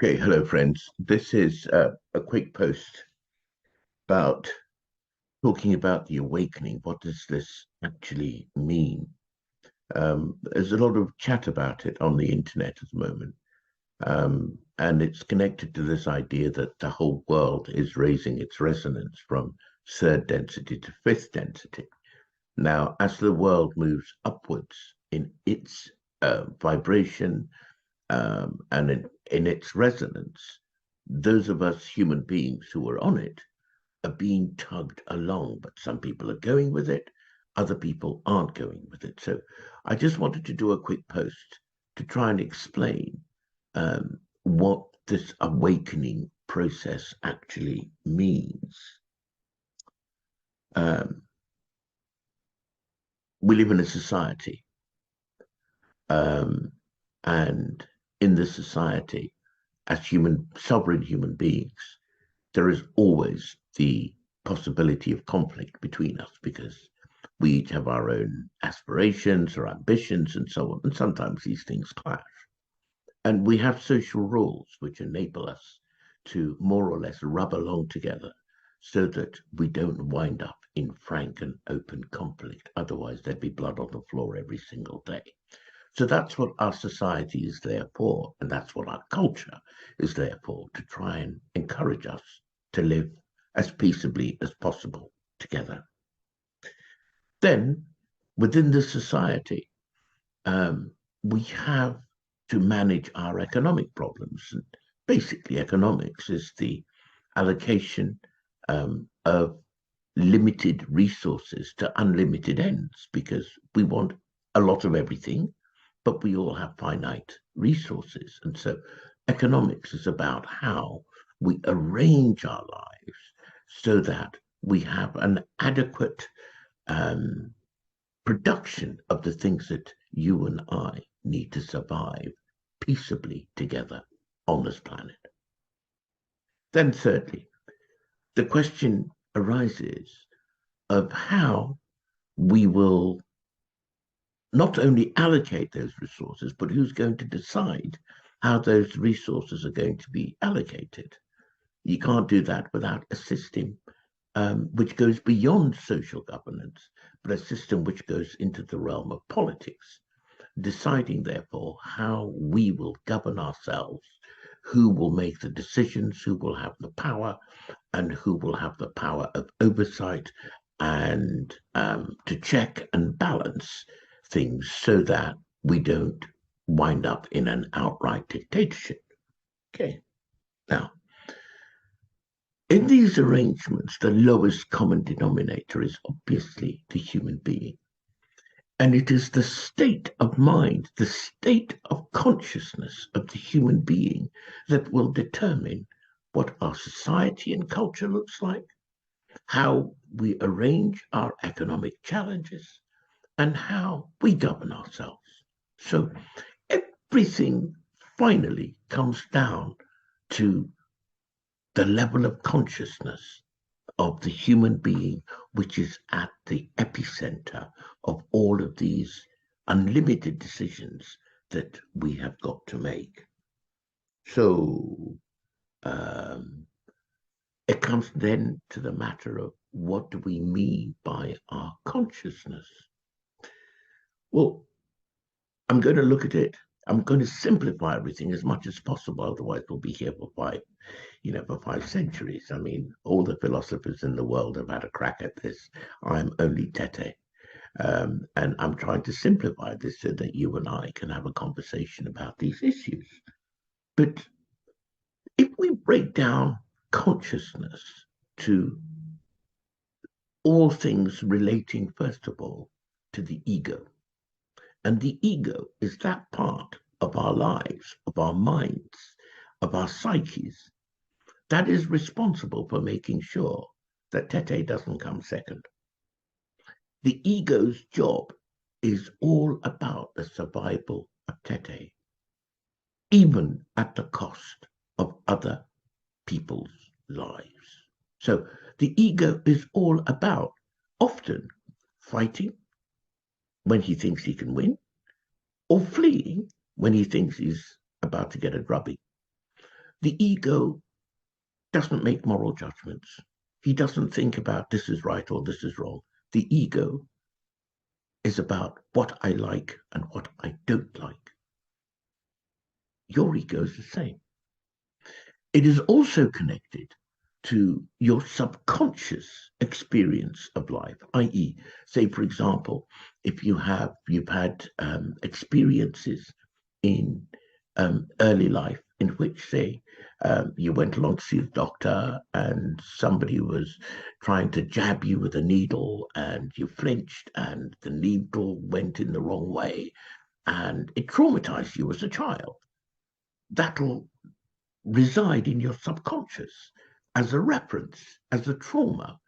Okay, hello friends. This is a quick post about talking about the awakening. What does this actually mean? There's a lot of chat about it on the internet at the moment, and it's connected to this idea that the whole world is raising its resonance from third density to fifth density. Now, as the world moves upwards in its vibration and in its resonance, those of us human beings who are on it are being tugged along, but some people are going with it, other people aren't going with it. So I just wanted to do a quick post to try and explain what this awakening process actually means. Um, we live in a society, um, and in this society, as sovereign human beings, there is always the possibility of conflict between us because we each have our own aspirations or ambitions and so on. And sometimes these things clash. And we have social rules which enable us to more or less rub along together so that we don't wind up in frank and open conflict. Otherwise, there'd be blood on the floor every single day. So that's what our society is there for, and that's what our culture is there for, to try and encourage us to live as peaceably as possible together. Then, within the society, we have to manage our economic problems. And basically, economics is the allocation of limited resources to unlimited ends because we want a lot of everything, but we all have finite resources. And so economics is about how we arrange our lives so that we have an adequate um, production of the things that you and I need to survive peaceably together on this planet. Then, thirdly, the question arises of how we will not only allocate those resources, but who's going to decide how those resources are going to be allocated. You can't do that without a system which goes beyond social governance, but a system which goes into the realm of politics, deciding, therefore, how we will govern ourselves, who will make the decisions, who will have the power, and who will have the power of oversight and to check and balance things so that we don't wind up in an outright dictatorship. Okay. Now, in these arrangements, the lowest common denominator is obviously the human being. And it is the state of mind, the state of consciousness of the human being that will determine what our society and culture looks like, how we arrange our economic challenges, and how we govern ourselves. So everything finally comes down to the level of consciousness of the human being, which is at the epicenter of all of these unlimited decisions that we have got to make. So it comes then to the matter of what do we mean by our consciousness? Well, I'm going to look at it. I'm going to simplify everything as much as possible. Otherwise, we'll be here for for 5 centuries. I mean, all the philosophers in the world have had a crack at this. I'm only Tete. And I'm trying to simplify this so that you and I can have a conversation about these issues. But if we break down consciousness to all things relating, first of all, to the ego, and the ego is that part of our lives, of our minds, of our psyches, that is responsible for making sure that Tete doesn't come second. The ego's job is all about the survival of Tete, even at the cost of other people's lives. So the ego is all about often fighting when he thinks he can win, or fleeing when he thinks he's about to get a drubbing. The ego doesn't make moral judgments. He doesn't think about this is right or this is wrong. The ego is about what I like and what I don't like. Your ego is the same. It is also connected to your subconscious experience of life, i.e., say, for example, if you've had experiences in early life in which, say, you went along to see the doctor and somebody was trying to jab you with a needle and you flinched and the needle went in the wrong way and it traumatized you as a child. That'll reside in your subconscious as a reference, as a trauma,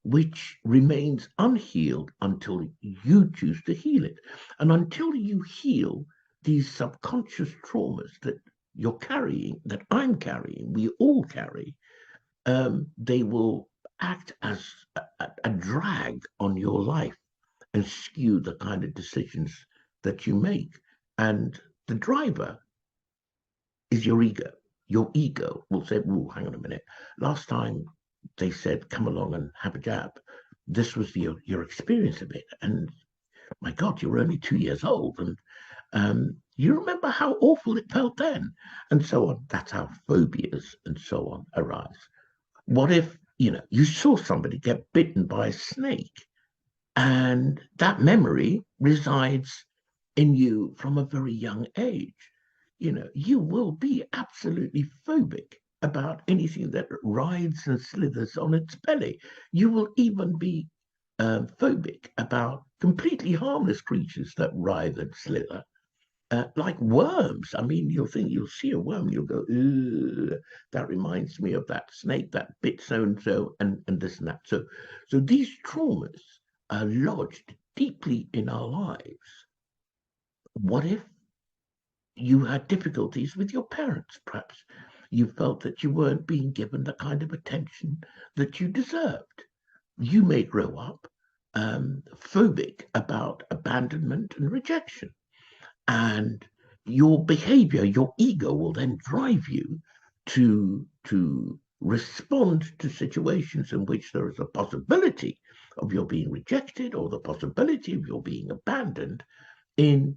which remains unhealed until you choose to heal it. And until you heal these subconscious traumas that you're carrying, that I'm carrying, we all carry, they will act as a drag on your life and skew the kind of decisions that you make. And the driver is your ego. Your ego will say, "Oh, hang on a minute. Last time they said, come along and have a jab. This was your experience of it. And my God, you were only 2 years old. And you remember how awful it felt then?" And so on. That's how phobias and so on arise. What if, you saw somebody get bitten by a snake and that memory resides in you from a very young age? You will be absolutely phobic about anything that rides and slithers on its belly. You will even be phobic about completely harmless creatures that writhe and slither, like worms. I mean, you'll see a worm, you'll go, "Ugh, that reminds me of that snake that bit so and so, and this and that." So these traumas are lodged deeply in our lives. What if you had difficulties with your parents? Perhaps you felt that you weren't being given the kind of attention that you deserved. You may grow up phobic about abandonment and rejection. And your behavior, your ego will then drive you to respond to situations in which there is a possibility of your being rejected or the possibility of your being abandoned in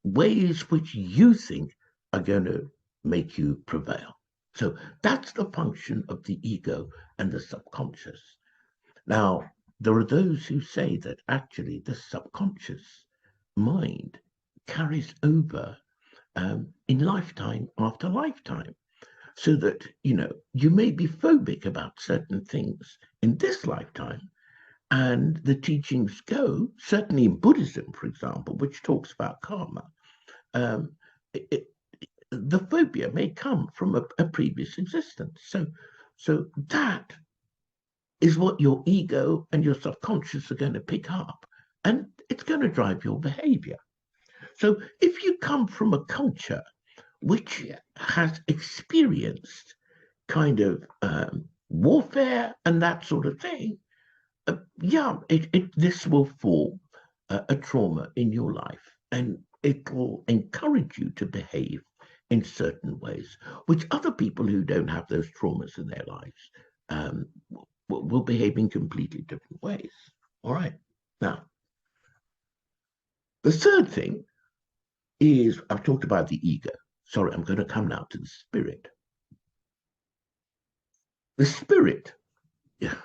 ways which you think are going to make you prevail. So that's the function of the ego and the subconscious. Now, there are those who say that actually the subconscious mind carries over in lifetime after lifetime. So that, you may be phobic about certain things in this lifetime, and the teachings go, certainly in Buddhism, for example, which talks about karma, um, it, the phobia may come from a previous existence. So that is what your ego and your subconscious are going to pick up, and it's going to drive your behavior. So if you come from a culture which has experienced kind of warfare and that sort of thing, yeah, this will form a trauma in your life, and it will encourage you to behave in certain ways, which other people who don't have those traumas in their lives um, will behave in completely different ways. All right. Now, the third thing is I've talked about the ego. Sorry, I'm going to come now to the spirit. The spirit, yeah,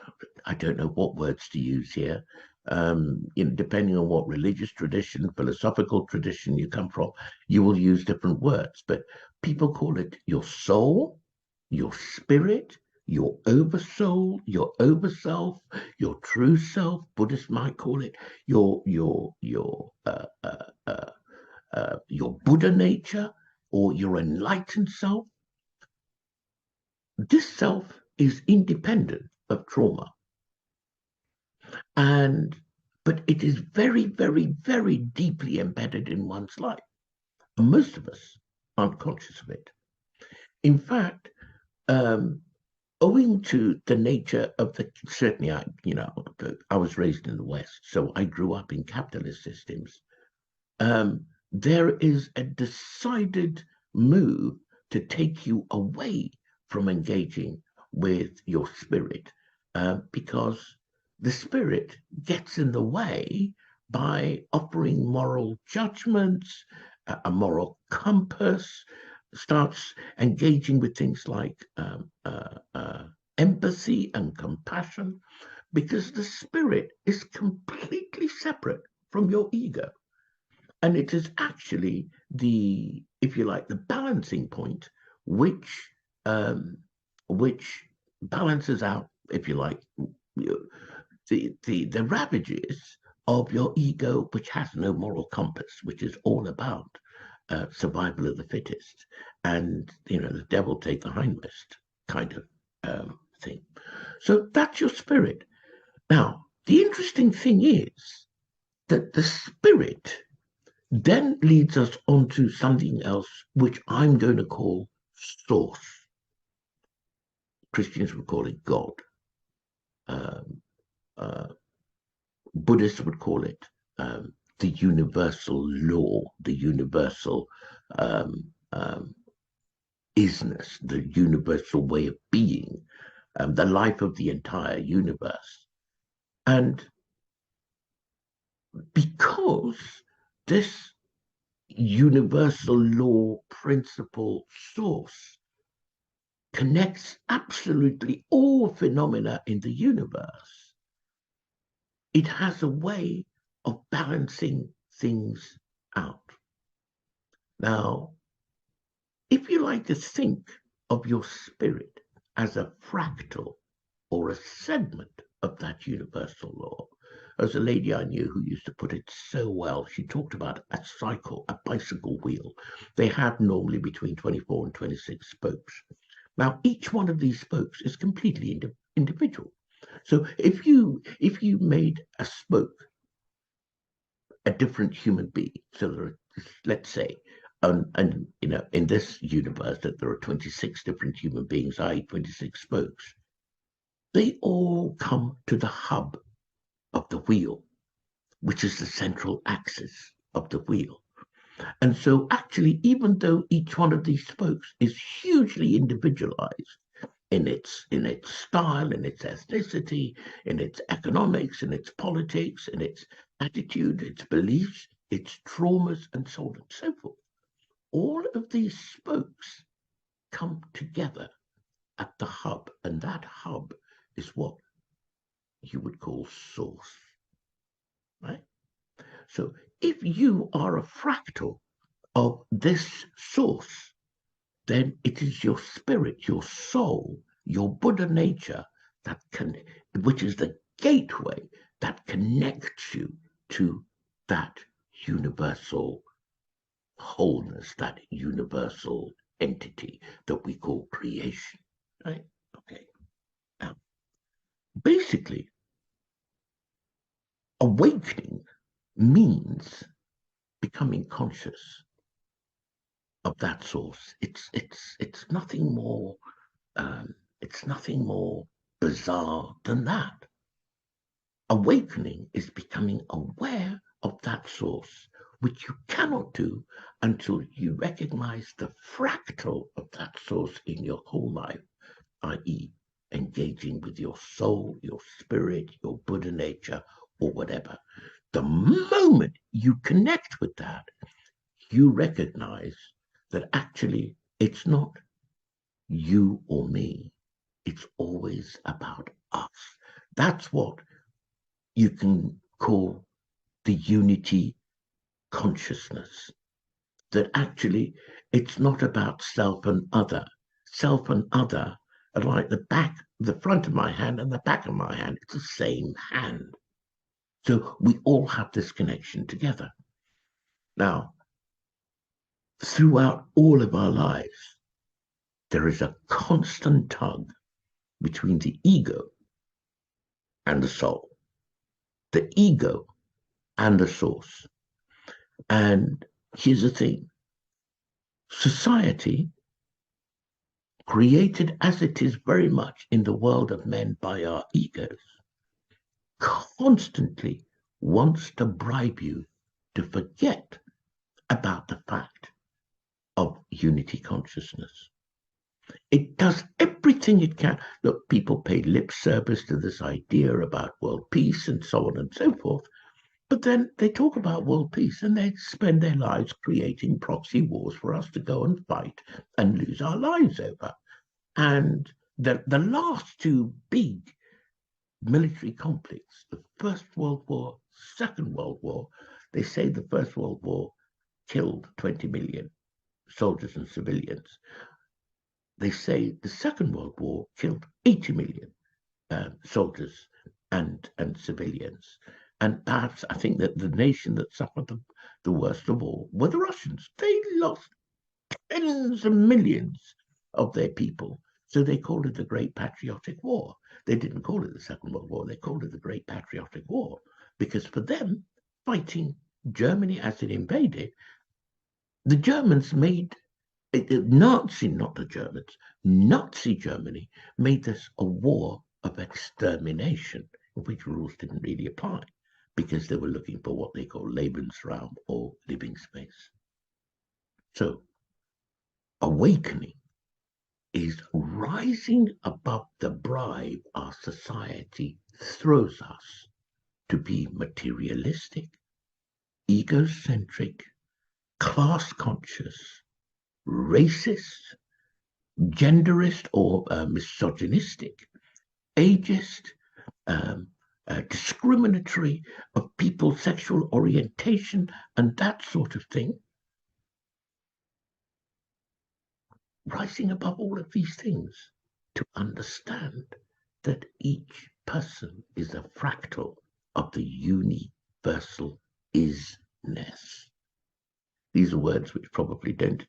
I don't know what words to use here. Depending on what religious tradition, philosophical tradition you come from, you will use different words. But people call it your soul, your spirit, your oversoul, your overself, your true self. Buddhists might call it your Buddha nature or your enlightened self. This self is independent of trauma. And but it is very, very, very deeply embedded in one's life. And most of us aren't conscious of it. In fact, owing to the nature of certainly I was raised in the West, so I grew up in capitalist systems. There is a decided move to take you away from engaging with your spirit, because the spirit gets in the way by offering moral judgments, a moral compass, starts engaging with things like empathy and compassion, because the spirit is completely separate from your ego. And it is actually the, if you like, the balancing point, which which balances out, if you like, the ravages of your ego, which has no moral compass, which is all about survival of the fittest, and the devil take the hindmost kind of thing. So that's your spirit. Now, the interesting thing is that the spirit then leads us on to something else, which I'm going to call source. Christians would call it God. Um, uh, Buddhists would call it the universal law, the universal um, um, isness, the universal way of being, the life of the entire universe. And because this universal law, principle, source connects absolutely all phenomena in the universe, it has a way of balancing things out. Now, if you like to think of your spirit as a fractal or a segment of that universal law, there's a lady I knew who used to put it so well. She talked about a cycle, a bicycle wheel. They have normally between 24 and 26 spokes. Now, each one of these spokes is completely individual. So if you made a spoke a different human being, so there are, let's say, and in this universe that there are 26 different human beings, i.e., 26 spokes, they all come to the hub of the wheel, which is the central axis of the wheel. And so actually, even though each one of these spokes is hugely individualized in its style, in its ethnicity, in its economics, in its politics, in its attitude, its beliefs, its traumas, and so on and so forth, all of these spokes come together at the hub, and that hub is what you would call source, right? So if you are a fractal of this source, then it is your spirit, your soul, your Buddha nature which is the gateway that connects you to that universal wholeness, that universal entity that we call creation, right? Okay. Now, basically, awakening means becoming conscious of that source. It's nothing more. It's nothing more bizarre than that. Awakening is becoming aware of that source, which you cannot do until you recognize the fractal of that source in your whole life, i.e., engaging with your soul, your spirit, your Buddha nature, or whatever. The moment you connect with that, you recognize that actually it's not you or me. It's always about us. That's what you can call the unity consciousness. That actually it's not about self and other. Self and other are like the front of my hand and the back of my hand. It's the same hand. So we all have this connection together. Now, throughout all of our lives, there is a constant tug between the ego and the soul, the ego and the source. And here's the thing: society, created as it is very much in the world of men by our egos, constantly wants to bribe you to forget about the fact of unity consciousness. It does everything it can. Look, people pay lip service to this idea about world peace and so on and so forth. But then they talk about world peace and they spend their lives creating proxy wars for us to go and fight and lose our lives over. And the last two big military conflicts, the First World War, Second World War, they say the First World War killed 20 million soldiers and civilians. They say the Second World War killed 80 million soldiers and civilians. And perhaps I think that the nation that suffered the worst of all were the Russians. They lost tens of millions of their people. So they called it the Great Patriotic War. They didn't call it the Second World War. They called it the Great Patriotic War because for them, fighting Germany as it invaded, the Germans made Nazi, not the Germans, Nazi Germany made this a war of extermination, in which rules didn't really apply because they were looking for what they call Lebensraum or living space. So, awakening is rising above the bribe our society throws us to be materialistic, egocentric, class conscious, racist, genderist or misogynistic, ageist, discriminatory of people's sexual orientation and that sort of thing. Rising above all of these things to understand that each person is a fractal of the universal isness. These are words which probably don't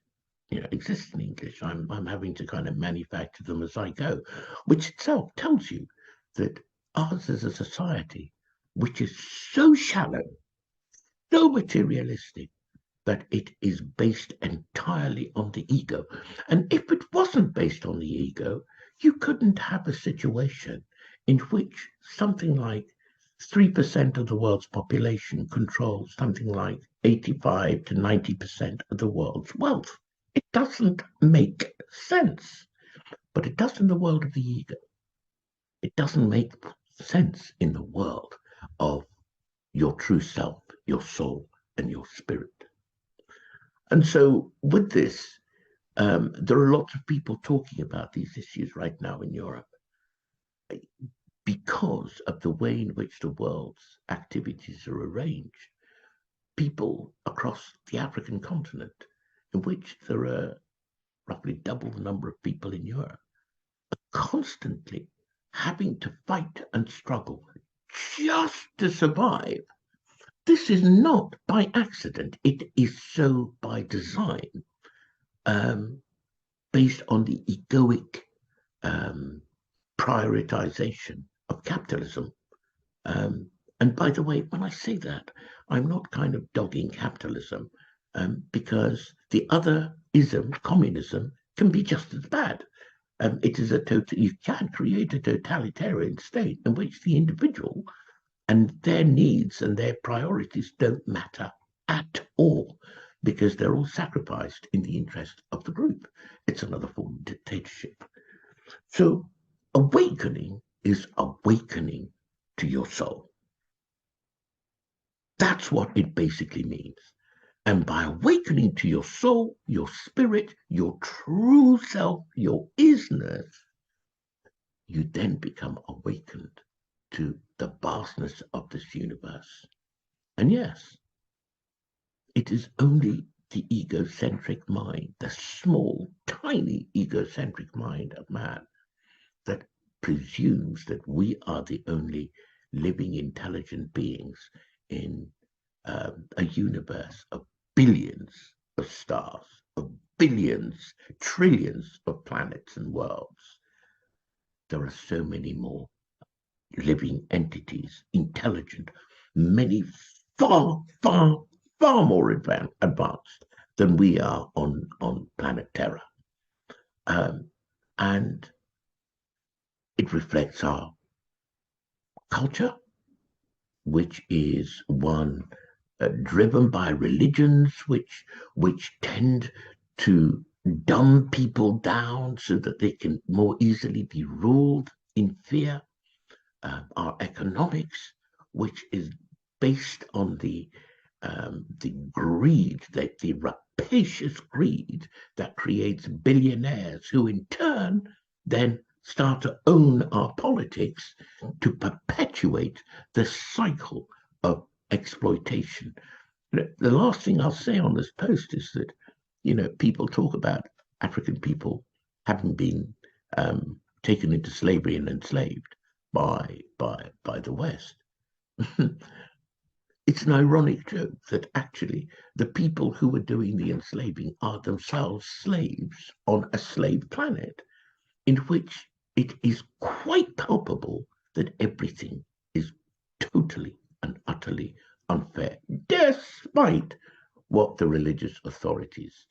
exist in English. I'm having to kind of manufacture them as I go, which itself tells you that ours is a society which is so shallow, so materialistic, that it is based entirely on the ego. And if it wasn't based on the ego, you couldn't have a situation in which something like 3% of the world's population controls something like 85 to 90% of the world's wealth. It doesn't make sense, but it does in the world of the ego. It doesn't make sense in the world of your true self, your soul, and your spirit. And so with this, there are lots of people talking about these issues right now in Europe because of the way in which the world's activities are arranged. People across the African continent, in which there are roughly double the number of people in Europe, are constantly having to fight and struggle just to survive. This is not by accident. It is so by design, based on the egoic prioritization of capitalism. And by the way, when I say that, I'm not kind of dogging capitalism because the other ism, communism, can be just as bad. It is you can create a totalitarian state in which the individual and their needs and their priorities don't matter at all because they're all sacrificed in the interest of the group. It's another form of dictatorship. So awakening is awakening to your soul. That's what it basically means. And by awakening to your soul, your spirit, your true self, your isness, you then become awakened to the vastness of this universe. And yes, it is only the egocentric mind, the small, tiny egocentric mind of man, that presumes that we are the only living, intelligent beings in a universe of billions of stars, of billions, trillions of planets and worlds. There are so many more living entities, intelligent, many far, far, far more advanced than we are on planet Terra. And it reflects our culture, which is one driven by religions which tend to dumb people down so that they can more easily be ruled in fear. Our economics, which is based on the greed, the rapacious greed that creates billionaires who in turn then start to own our politics to perpetuate the cycle of exploitation. The last thing I'll say on this post is that, people talk about African people having been taken into slavery and enslaved by the West. It's an ironic joke that actually the people who are doing the enslaving are themselves slaves on a slave planet in which it is quite palpable that everything is totally and utterly unfair, despite what the religious authorities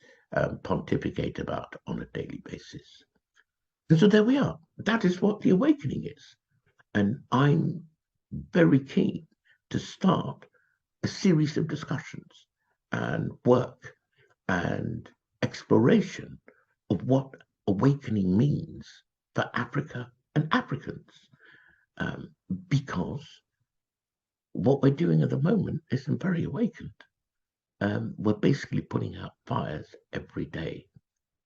pontificate about on a daily basis. And so there we are. That is what the awakening is. And I'm very keen to start a series of discussions and work and exploration of what awakening means for Africa and Africans. Because what we're doing at the moment isn't very awakened. We're basically putting out fires every day.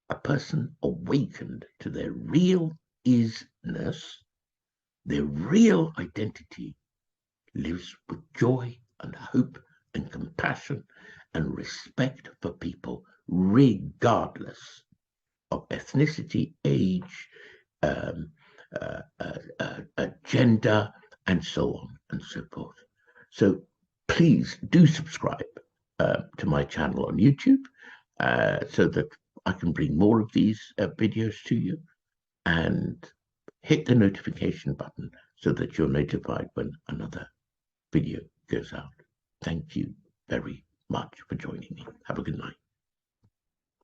A person awakened to their real isness, their real identity, lives with joy and hope and compassion and respect for people, regardless of ethnicity, age, gender, and so on and so forth. So please do subscribe to my channel on YouTube so that I can bring more of these videos to you, and hit the notification button so that you're notified when another video goes out. Thank you very much for joining me. Have a good night.